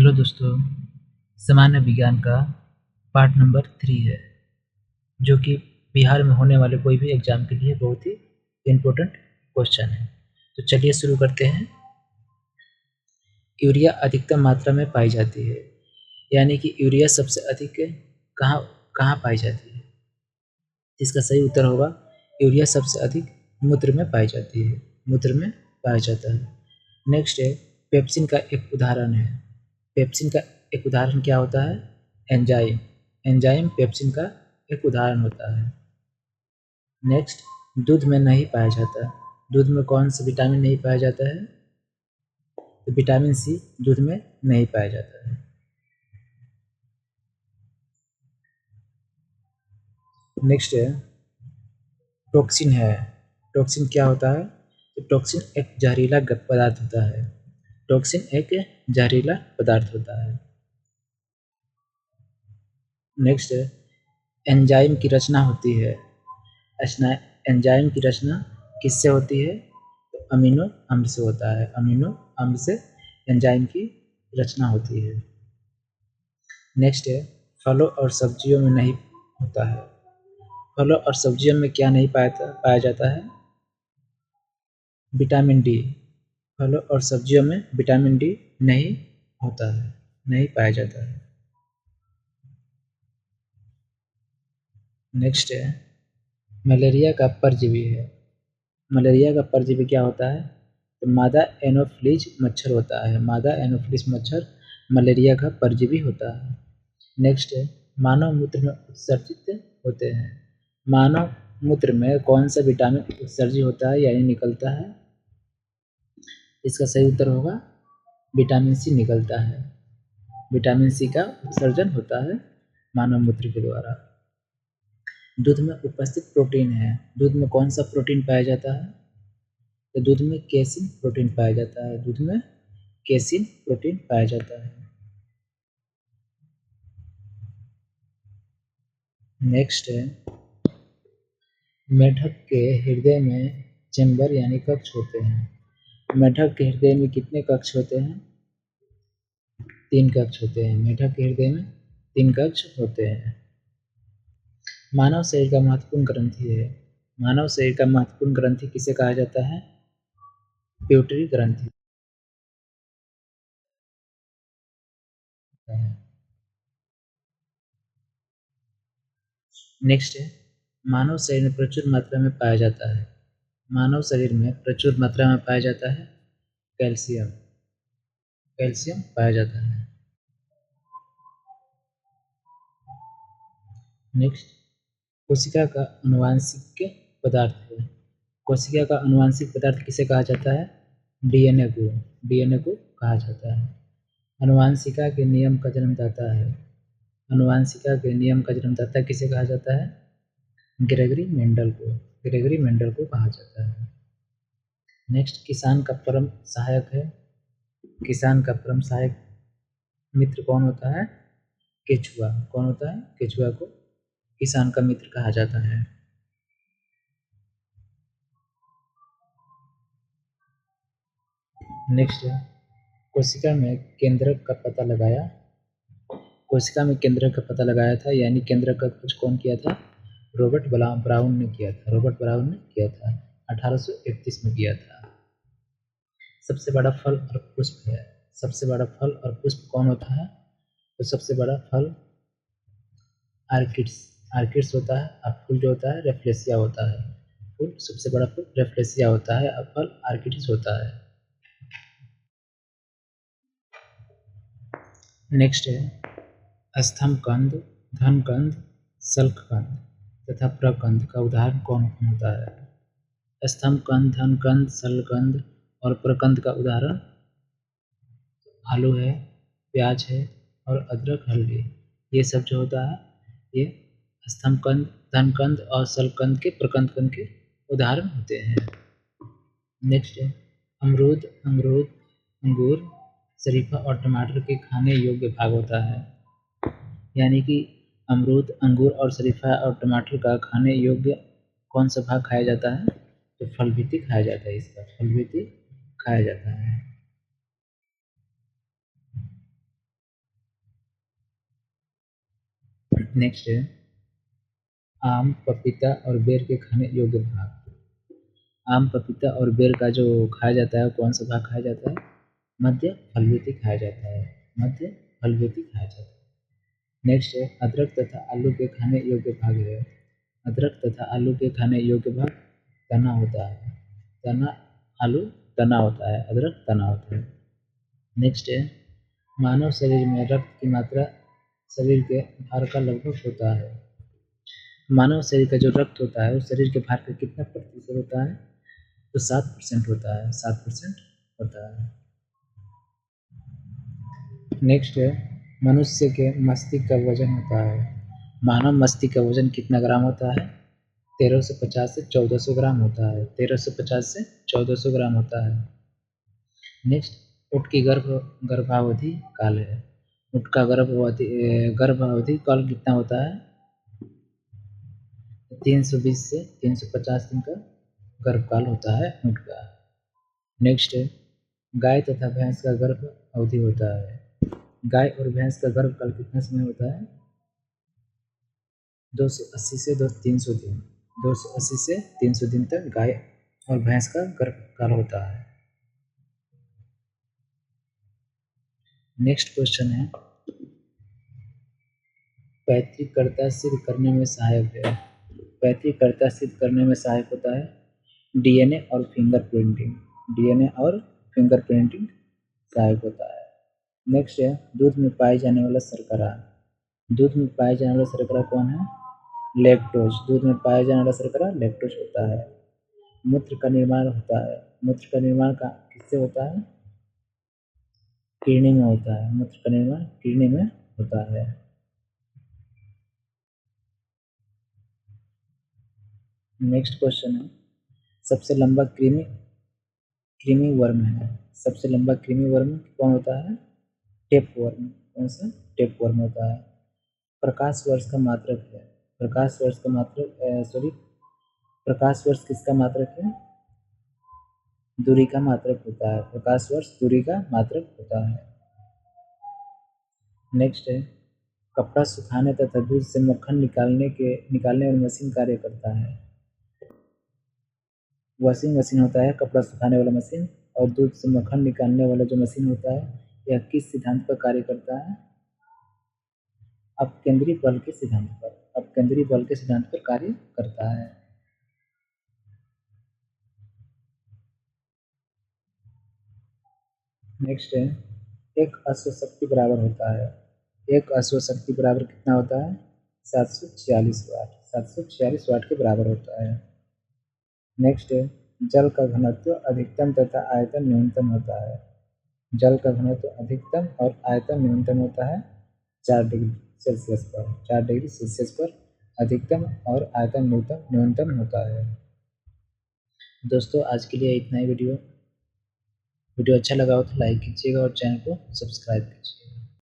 Hello दोस्तों, सामान्य विज्ञान का पार्ट नंबर 3 है, जो कि बिहार में होने वाले कोई भी एग्ज़ाम के लिए बहुत ही इम्पोर्टेंट क्वेश्चन है। तो चलिए शुरू करते हैं। यूरिया अधिकतम मात्रा में पाई जाती है, यानी कि यूरिया सबसे अधिक कहाँ कहाँ पाई जाती है? इसका सही उत्तर होगा यूरिया सबसे अधिक मूत्र में पाई जाती है, मूत्र में पाया जाता है। नेक्स्ट है पेप्सिन का एक उदाहरण है। पेप्सिन का एक उदाहरण क्या होता है? एंजाइम। एंजाइम पेप्सिन का एक उदाहरण होता है। नेक्स्ट, दूध में नहीं पाया जाता। दूध में कौन सा विटामिन नहीं पाया जाता है? तो विटामिन सी दूध में नहीं पाया जाता है। नेक्स्ट है टॉक्सिन है। टॉक्सिन क्या होता है? तो टॉक्सिन एक जहरीला पदार्थ होता है। टॉक्सिन एक जहरीला पदार्थ होता है। नेक्स्ट है एंजाइम की रचना होती है। एंजाइम की रचना किससे होती है? तो अमीनो अम्ल से होता है। अमीनो अम्ल से एंजाइम की रचना होती है। नेक्स्ट है फलों और सब्जियों में नहीं होता है। फलों और सब्जियों में क्या नहीं पाया जाता है? Vitamin D. फलों और सब्जियों में विटामिन डी नहीं होता है, नहीं पाया जाता है। नेक्स्ट है मलेरिया का परजीवी है। मलेरिया का परजीवी क्या होता है? तो मादा एनोफ्लिज मच्छर होता है। मादा एनोफ्लिज मच्छर मलेरिया का परजीवी होता है। नेक्स्ट है मानव मूत्र में उत्सर्जित होते हैं। मानव मूत्र में कौन सा विटामिन उत्सर्जित होता है यानी निकलता है? इसका सही उत्तर होगा विटामिन सी निकलता है। विटामिन सी का उत्सर्जन होता है मानव मूत्र के द्वारा। दूध में उपस्थित प्रोटीन है। दूध में कौन सा प्रोटीन पाया जाता है? तो दूध में केसिन प्रोटीन पाया जाता है। दूध में केसिन प्रोटीन पाया जाता है। नेक्स्ट है मेढक के हृदय में चेंबर यानी कक्ष होते हैं। मेढक के हृदय में कितने कक्ष होते हैं? 3 कक्ष होते हैं। मेढक के हृदय में 3 कक्ष होते हैं। मानव शरीर का महत्वपूर्ण ग्रंथि है। मानव शरीर का महत्वपूर्ण ग्रंथि किसे कहा जाता है? प्यूटरी ग्रंथि है। नेक्स्ट है मानव शरीर में प्रचुर मात्रा में पाया जाता है। मानव शरीर में प्रचुर मात्रा में पाया जाता है कैल्शियम। कैल्शियम पाया जाता है। नेक्स्ट कोशिका का आनुवांशिक पदार्थ है। कोशिका का आनुवांशिक पदार्थ किसे कहा जाता है? डीएनए को। डीएनए को कहा जाता है। आनुवांशिका के नियम का जन्मदाता है। आनुवांशिका के नियम का जन्मदाता किसे कहा जाता है? ग्रेगरी मेंडल को। ग्रेगरी मेंडल को कहा जाता है। नेक्स्ट किसान का परम सहायक है। किसान का परम सहायक मित्र कौन होता है? केचुआ। कौन होता है? केचुआ को किसान का मित्र कहा जाता है। नेक्स्ट है कोशिका में केंद्रक का पता लगाया। कोशिका में केंद्रक का पता लगाया था, यानी केंद्रक का खोज कौन किया था? रॉबर्ट ब्राउन ने किया था। रॉबर्ट ब्राउन ने किया था, 1831 में किया था। सबसे बड़ा फल और पुष्प है। सबसे बड़ा फल और पुष्प कौन होता है? तो सबसे बड़ा फल आर्किड्स। आर्किड्स होता है और फूल जो होता है रेफ्लेसिया होता है। फूल सबसे बड़ा फूल रेफ्लेसिया होता है और फल आर्किड्स होता है। नेक्स्ट है स्तंभकंद, धनकंद, शल्ककंद तथा प्रकंद का उदाहरण कौन होता है? स्तंभकंद, धनकंद, शल्ककंद और प्रकंद का उदाहरण आलू है, प्याज है और अदरक, हल्दी। ये सब जो होता है ये स्तंभकंद, धनकंद और शल्ककंद के प्रकंद के उदाहरण होते हैं। नेक्स्ट है अमरूद, अंगूर, शरीफा और टमाटर के खाने योग्य भाग होता है। यानी कि अमरूद, अंगूर और शरीफा और टमाटर का खाने योग्य कौन सा भाग खाया जाता है? तो फल भी खाया जाता है। इसका फल भी खाया जाता है। नेक्स्ट है आम, पपीता और बेर के खाने योग्य भाग। आम, पपीता और बेर का जो खाया जाता है कौन सा भाग खाया जाता है? मध्य फलवृति खाया जाता है। मध्य फलवृति खाया जाता है। नेक्स्ट है अदरक तथा आलू के खाने योग्य भाग है। अदरक तथा आलू के खाने योग्य भाग तना होता है। तना, आलू तना होता है, अदरक तना होता है। नेक्स्ट है मानव शरीर में रक्त की मात्रा शरीर के भार का लगभग होता है। मानव शरीर का जो रक्त होता है वो शरीर के भार का कितना प्रतिशत होता है? तो 7% होता है। 7% होता है। नेक्स्ट है मनुष्य के मस्तिष्क का वजन होता है। मानव मस्तिष्क का वजन कितना ग्राम होता है? 1350 से 1400 ग्राम होता है। 1350 से 1400 ग्राम होता है। नेक्स्ट ऊँट की गर्भावधि काल है। ऊँट का गर्भावधि काल कितना होता है? 320 से 350 दिन का गर्भकाल होता है ऊँट का। नेक्स्ट है गाय तथा भैंस का गर्भ अवधि होता है। गाय और भैंस का गर्भकाल कितना समय होता है? 280 से 300 दिन। 280 से 300 दिन तक गाय और भैंस का गर्भकाल होता है। नेक्स्ट क्वेश्चन है पैतृक कर्ता सिद्ध करने में सहायक है। पैतृक कर्ता सिद्ध करने में सहायक होता है डीएनए और फिंगरप्रिंटिंग। डीएनए और फिंगरप्रिंटिंग सहायक होता है। नेक्स्ट है दूध में पाई जाने वाला शर्करा। दूध में पाया जाने वाला शर्करा कौन है? लैक्टोज। दूध में पाया जाने वाला शर्करा लैक्टोज होता है। मूत्र का निर्माण होता है। मूत्र का निर्माण का किससे होता है? किडनी में होता है। मूत्र का निर्माण किडनी में होता है। नेक्स्ट क्वेश्चन है सबसे लंबा कृमि वर्म है। सबसे लंबा कृमि वर्म कौन होता है? Tape worm. कौन सा? टेप वर्म होता है। प्रकाश वर्ष का मात्रक है। प्रकाश वर्ष का मात्रक प्रकाश वर्ष किसका मात्रक है? दूरी का मात्रक होता है। प्रकाश वर्ष दूरी का मात्रक होता है। नेक्स्ट है कपड़ा सुखाने तथा दूध से मक्खन निकालने वाली मशीन कार्य करता है। वॉशिंग मशीन होता है कपड़ा सुखाने वाला मशीन, और दूध से मक्खन निकालने वाला जो मशीन होता है यह किस सिद्धांत पर कार्य करता है? अपकेंद्री बल के सिद्धांत पर। अपकेंद्री बल के सिद्धांत पर कार्य करता है। नेक्स्ट है एक अश्वशक्ति बराबर होता है। एक अश्वशक्ति बराबर कितना होता है? 746 वाट। 746 वाट के बराबर होता है। नेक्स्ट है जल का घनत्व अधिकतम तथा आयतन न्यूनतम होता है। जल का घनत्व अधिकतम और आयतन न्यूनतम होता है 4 डिग्री सेल्सियस पर। 4 डिग्री सेल्सियस पर अधिकतम और आयतन न्यूनतम होता है। दोस्तों आज के लिए इतना ही। वीडियो अच्छा लगा हो तो लाइक कीजिएगा और चैनल को सब्सक्राइब कीजिएगा।